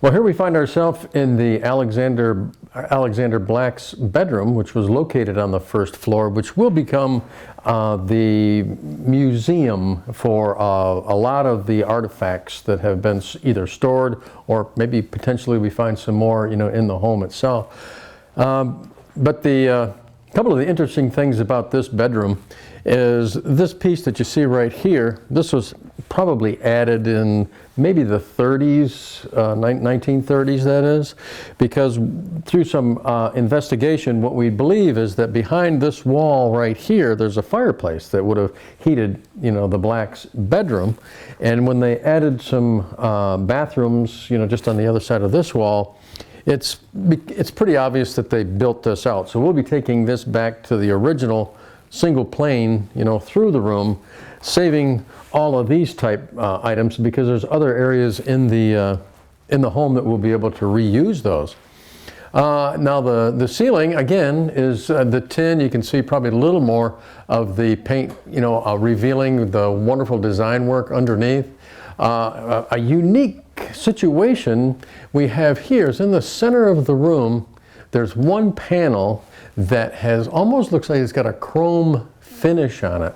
Well, here we find ourselves in the Alexander Black's bedroom, which was located on the first floor, which will become the museum for a lot of the artifacts that have been either stored or maybe potentially we find some more, in the home itself. But the couple of the interesting things about this bedroom is this piece that you see right here. This was probably added in maybe the 30s, 1930s that is, because through some investigation, what we believe is that behind this wall right here, there's a fireplace that would have heated, the Black's bedroom. And when they added some bathrooms, just on the other side of this wall, it's pretty obvious that they built this out. So we'll be taking this back to the original single plane, through the room, saving all of these type items because there's other areas in the home that we'll be able to reuse those. Now the ceiling again is the tin. You can see probably a little more of the paint, revealing the wonderful design work underneath. A unique situation we have here is in the center of the room. There's one panel that has almost looks like it's got a chrome finish on it.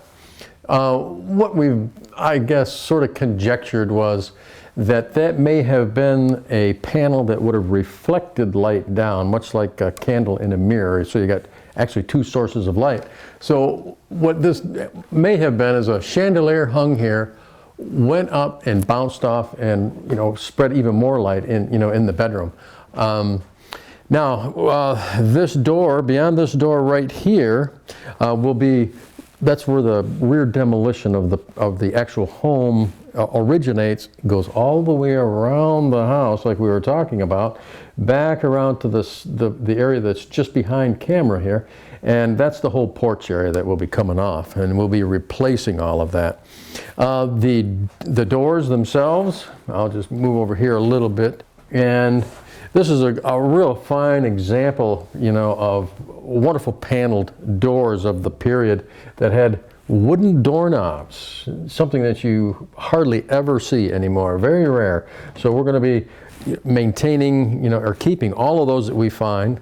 What we've, I guess, sort of conjectured was that may have been a panel that would have reflected light down, much like a candle in a mirror. So you got actually two sources of light. So what this may have been is a chandelier hung here, went up and bounced off and, spread even more light in the bedroom. Now, this door, beyond this door right here, that's where the rear demolition of the actual home originates, goes all the way around the house like we were talking about, back around to the area that's just behind camera here, and that's the whole porch area that will be coming off, and we'll be replacing all of that. The doors themselves, I'll just move over here a little bit, and this is a real fine example, of wonderful paneled doors of the period that had wooden doorknobs, something that you hardly ever see anymore, very rare. So we're going to be maintaining, or keeping all of those that we find.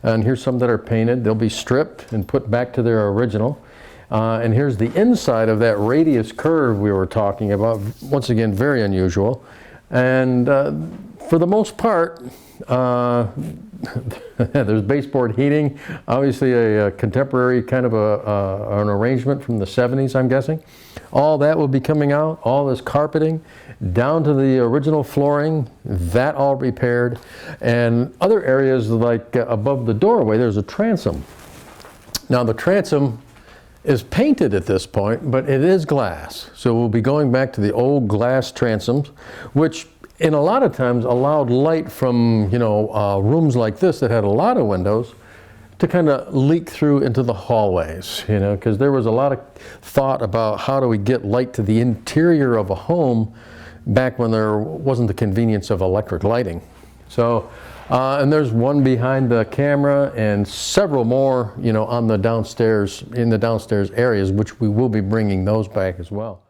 And here's some that are painted. They'll be stripped and put back to their original. And here's the inside of that radius curve we were talking about. Once again, very unusual. And for the most part, there's baseboard heating, obviously a contemporary kind of an arrangement from the 70s, I'm guessing. All that will be coming out, all this carpeting, down to the original flooring, that all repaired. And other areas like above the doorway, there's a transom. Now the transom is painted at this point, but it is glass. So we'll be going back to the old glass transoms, which in a lot of times allowed light from, rooms like this that had a lot of windows to kind of leak through into the hallways, because there was a lot of thought about how do we get light to the interior of a home back when there wasn't the convenience of electric lighting. So, and there's one behind the camera and several more, on the downstairs, in the downstairs areas, which we will be bringing those back as well.